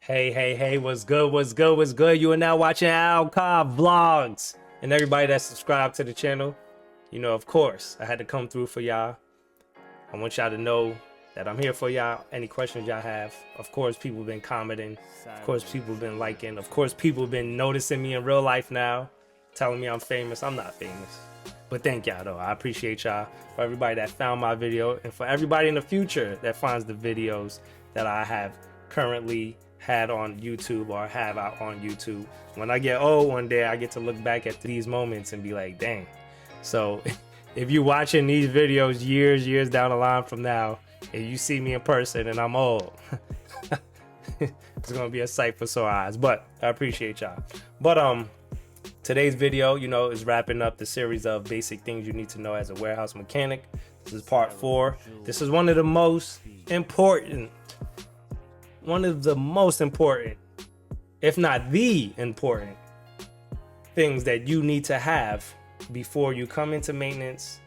Hey, what's good? You are now watching Alcob Vlogs. And everybody that's subscribed to the channel, of course, I had to come through for y'all. I want y'all to know that I'm here for y'all. Any questions y'all have. Of course, people been commenting. Of course, people been liking. Of course, people been noticing me in real life now, telling me I'm famous. I'm not famous. But thank y'all, though. I appreciate y'all. For everybody that found my video, and for everybody in the future that finds the videos that I have currently had on YouTube or have out on YouTube. When I get old one day, I get to look back at these moments and be like, dang. So if you're watching these videos years down the line from now, and you see me in person and I'm old, it's gonna be a sight for sore eyes. But I appreciate y'all. But today's video, is wrapping up the series of basic things you need to know as a warehouse mechanic. This is part 4. This is one of the most important, if not the important things that you need to have before you come into maintenance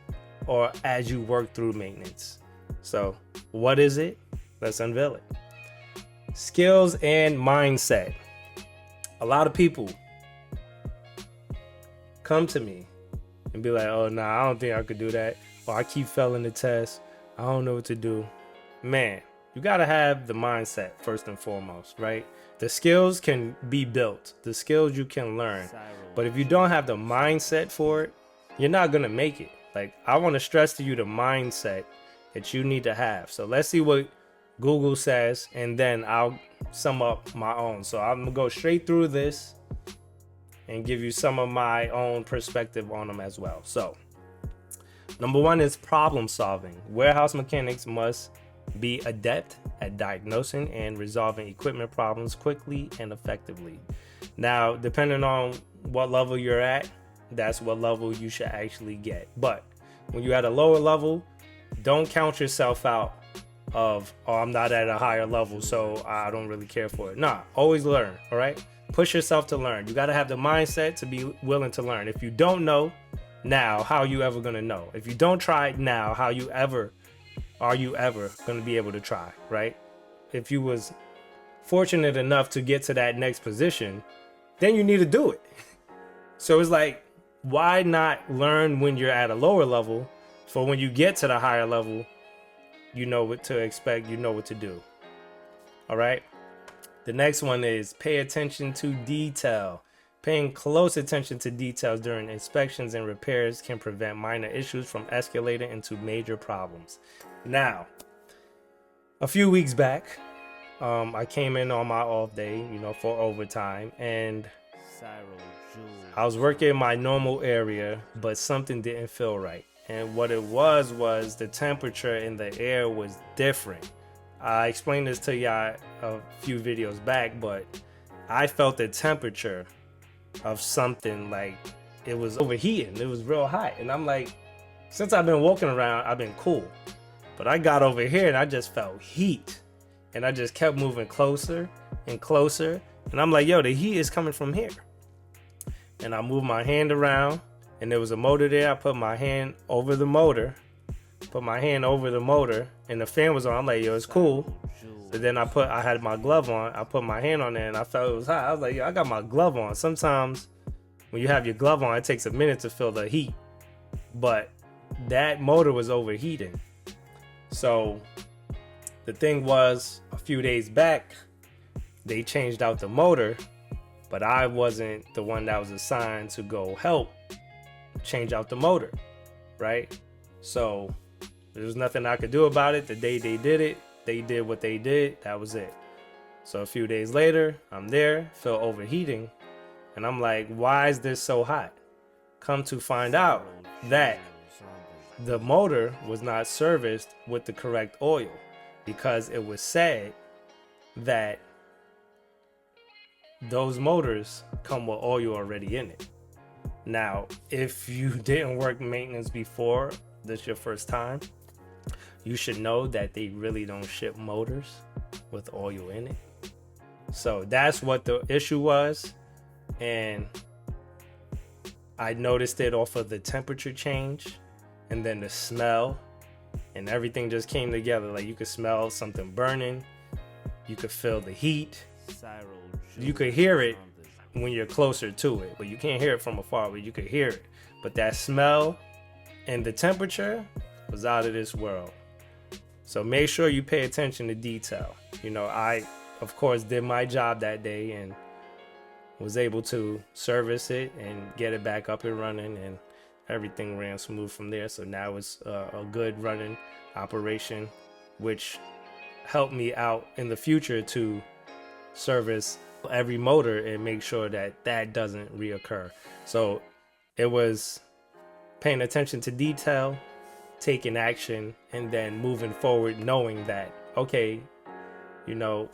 or as you work through maintenance. So what is it? Let's unveil it. Skills and mindset. A lot of people come to me and be like, oh, nah, I don't think I could do that. Or I keep failing the test. I don't know what to do. Man, you got to have the mindset first and foremost, right? The skills can be built. The skills you can learn. But if you don't have the mindset for it, you're not going to make it. Like, I want to stress to you the mindset that you need to have. So let's see what Google says, and then I'll sum up my own. So I'm going to go straight through this and give you some of my own perspective on them as well. So number 1 is problem solving. Warehouse mechanics must be adept at diagnosing and resolving equipment problems quickly and effectively. Now, depending on what level you're at, that's what level you should actually get. But when you're at a lower level, don't count yourself out of, oh, I'm not at a higher level, so I don't really care for it. Nah, always learn, all right? Push yourself to learn. You got to have the mindset to be willing to learn. If you don't know now, how are you ever going to know? If you don't try it now, are you ever going to be able to try, right? If you was fortunate enough to get to that next position, then you need to do it. So it's like, why not learn when you're at a lower level, for when you get to the higher level, you know what to expect, you know what to do. All right. The next one is pay attention to detail. Paying close attention to details during inspections and repairs can prevent minor issues from escalating into major problems. Now, a few weeks back, I came in on my off day, for overtime, and I was working in my normal area, but something didn't feel right. And what it was the temperature in the air was different. I explained this to y'all a few videos back, but I felt the temperature of something, like it was overheating. It was real hot. And I'm like, since I've been walking around, I've been cool. But I got over here and I just felt heat. And I just kept moving closer and closer. And I'm like, yo, the heat is coming from here. And I moved my hand around, and there was a motor there. I put my hand over the motor. And the fan was on. I'm like, yo, it's cool. But then I had my glove on. I put my hand on there and I felt it was hot. I was like, yo, I got my glove on. Sometimes when you have your glove on, it takes a minute to feel the heat. But that motor was overheating. So the thing was, a few days back, they changed out the motor, but I wasn't the one that was assigned to go help change out the motor, right? So there was nothing I could do about it. The day they did it, they did what they did. That was it. So a few days later, I'm there, feel overheating, and I'm like, why is this so hot? Come to find out that the motor was not serviced with the correct oil, because it was said that those motors come with oil already in it. Now, if you didn't work maintenance before, this is your first time, you should know that they really don't ship motors with oil in it. So that's what the issue was. And I noticed it off of the temperature change, and then the smell, and everything just came together. Like, you could smell something burning, you could feel the heat, you could hear it when you're closer to it, but you can't hear it from afar, but you could hear it. But that smell and the temperature was out of this world. So make sure you pay attention to detail. You know, I, of course, did my job that day and was able to service it and get it back up and running, and everything ran smooth from there. So now it's a good running operation, which helped me out in the future to service every motor and make sure that that doesn't reoccur. So it was paying attention to detail, taking action, and then moving forward knowing that, okay, you know,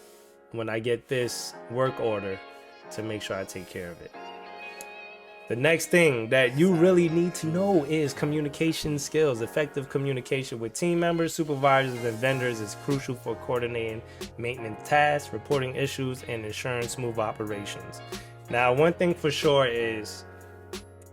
when I get this work order, to make sure I take care of it. The next thing that you really need to know is communication skills. Effective communication with team members, supervisors, and vendors is crucial for coordinating maintenance tasks, reporting issues, and ensuring smooth operations. Now, one thing for sure is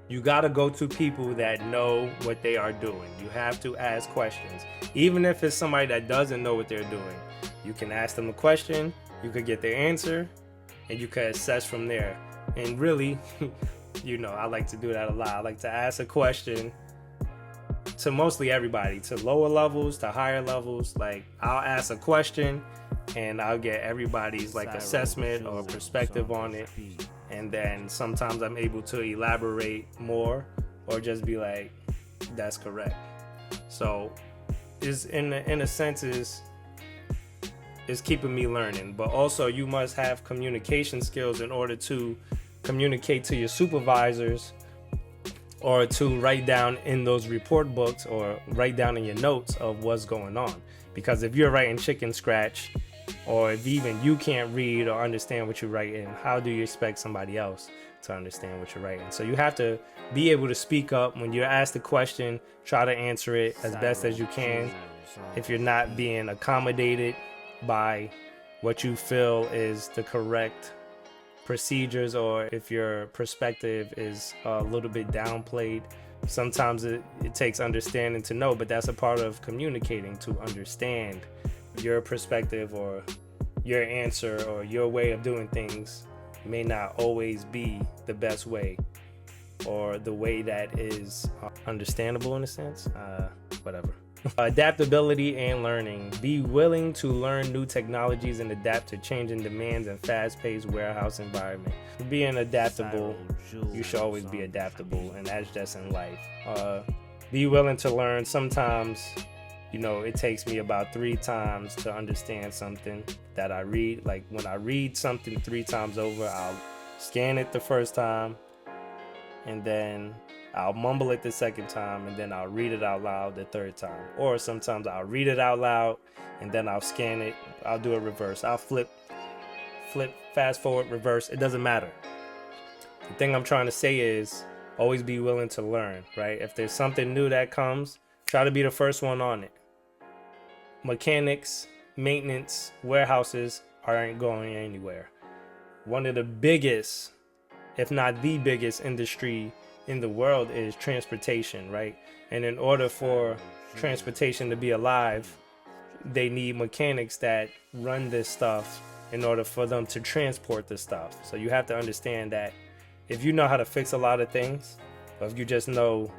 you got to go to people that know what they are doing. You have to ask questions. Even if it's somebody that doesn't know what they're doing, you can ask them a question, you could get their answer, and you can assess from there. And really, you know, I like to do that a lot. I like to ask a question to mostly everybody, to lower levels, to higher levels. Like, I'll ask a question and I'll get everybody's like assessment or perspective on it. And then sometimes I'm able to elaborate more or just be like, that's correct. So is in a sense is keeping me learning. But also you must have communication skills in order to communicate to your supervisors or to write down in those report books or write down in your notes of what's going on. Because if you're writing chicken scratch, or if even you can't read or understand what you're writing, how do you expect somebody else to understand what you're writing? So you have to be able to speak up when you're asked a question, try to answer it as best as you can. If you're not being accommodated by what you feel is the correct procedures, or if your perspective is a little bit downplayed, sometimes it takes understanding to know, but that's a part of communicating, to understand your perspective or your answer or your way of doing things may not always be the best way or the way that is understandable in a sense. Whatever. Adaptability and learning. Be willing to learn new technologies and adapt to changing demands and fast-paced warehouse environment. Being adaptable, you should always be adaptable, and that's just in life. Be willing to learn. Sometimes, you know, it takes me about 3 times to understand something that I read. Like when I read something 3 times over, I'll scan it the first time, and then I'll mumble it the second time, and then I'll read it out loud the third time. Or sometimes I'll read it out loud, and then I'll scan it. I'll do a reverse. I'll flip, fast forward, reverse. It doesn't matter. The thing I'm trying to say is always be willing to learn, right? If there's something new that comes, try to be the first one on it. Mechanics, maintenance, warehouses aren't going anywhere. One of the biggest, if not the biggest industry in the world is transportation, right? And in order for transportation to be alive, they need mechanics that run this stuff in order for them to transport the stuff. So you have to understand that if you know how to fix a lot of things, or if you just know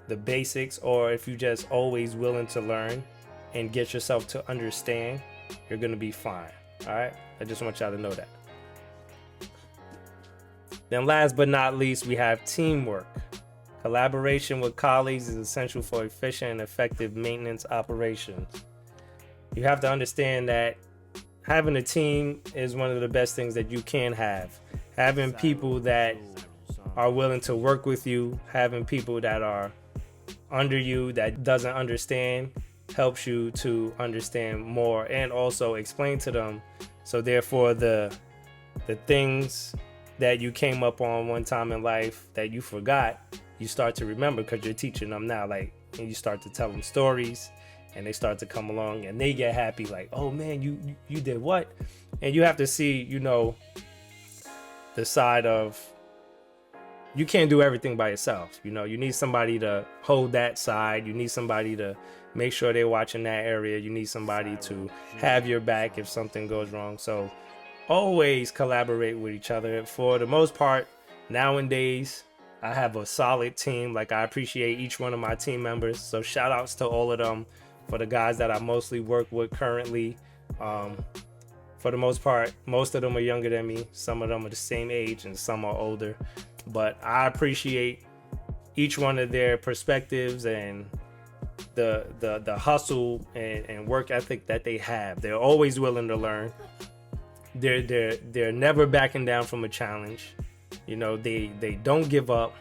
the basics, or if you just always willing to learn and get yourself to understand, you're gonna be fine. All right, I just want y'all to know that. Then last but not least, we have teamwork. Collaboration with colleagues is essential for efficient and effective maintenance operations. You have to understand that having a team is one of the best things that you can have. Having people that are willing to work with you, having people that are under you that doesn't understand, helps you to understand more and also explain to them. So therefore the things that you came up on one time in life that you forgot, you start to remember because you're teaching them now. Like, and you start to tell them stories, and they start to come along and they get happy. Like, oh man, you did what? And you have to see, you know, the side of you can't do everything by yourself. You know, you need somebody to hold that side. You need somebody to make sure they're watching that area. You need somebody to have your back if something goes wrong. So always collaborate with each other. For the most part, nowadays, I have a solid team. Like, I appreciate each one of my team members. So shout outs to all of them. For the guys that I mostly work with currently, for the most part, most of them are younger than me. Some of them are the same age and some are older. But I appreciate each one of their perspectives and the hustle and work ethic that they have. They're always willing to learn. They're never backing down from a challenge. You know, they don't give up.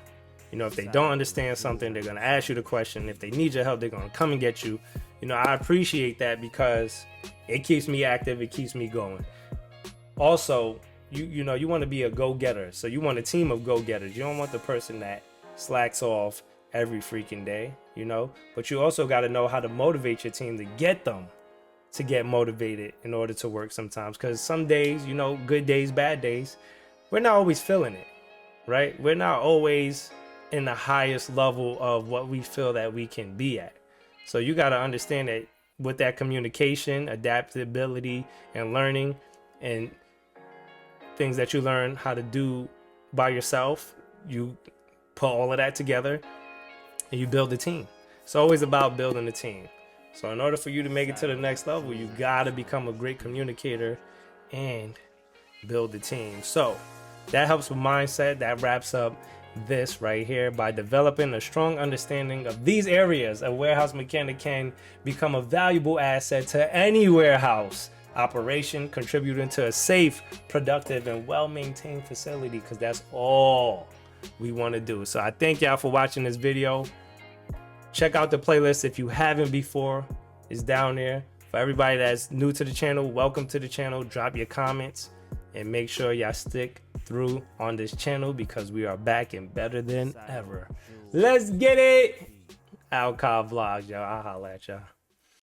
You know, if they don't understand something, they're gonna ask you the question. If they need your help, they're gonna come and get you. You know, I appreciate that because it keeps me active, it keeps me going. Also, you know, you want to be a go-getter. So you want a team of go-getters. You don't want the person that slacks off every freaking day, you know, but you also got to know how to motivate your team to get them to get motivated in order to work sometimes. Because some days, you know, good days, bad days, we're not always feeling it, right? We're not always in the highest level of what we feel that we can be at. So you got to understand that with that communication, adaptability, and learning, and things that you learn how to do by yourself, you put all of that together and you build a team. It's always about building a team. So in order for you to make it to the next level, you got to become a great communicator and build a team. So that helps with mindset. That wraps up this right here. By developing a strong understanding of these areas, a warehouse mechanic can become a valuable asset to any warehouse operation, contributing to a safe, productive, and well-maintained facility, because that's all we want to do. So I thank y'all for watching this video. Check out the playlist if you haven't before. It's down there. For everybody that's new to the channel, welcome to the channel. Drop your comments and make sure y'all stick through on this channel, because we are back and better than ever. Let's get it. Alcohol Vlogs, y'all. I'll holla at y'all.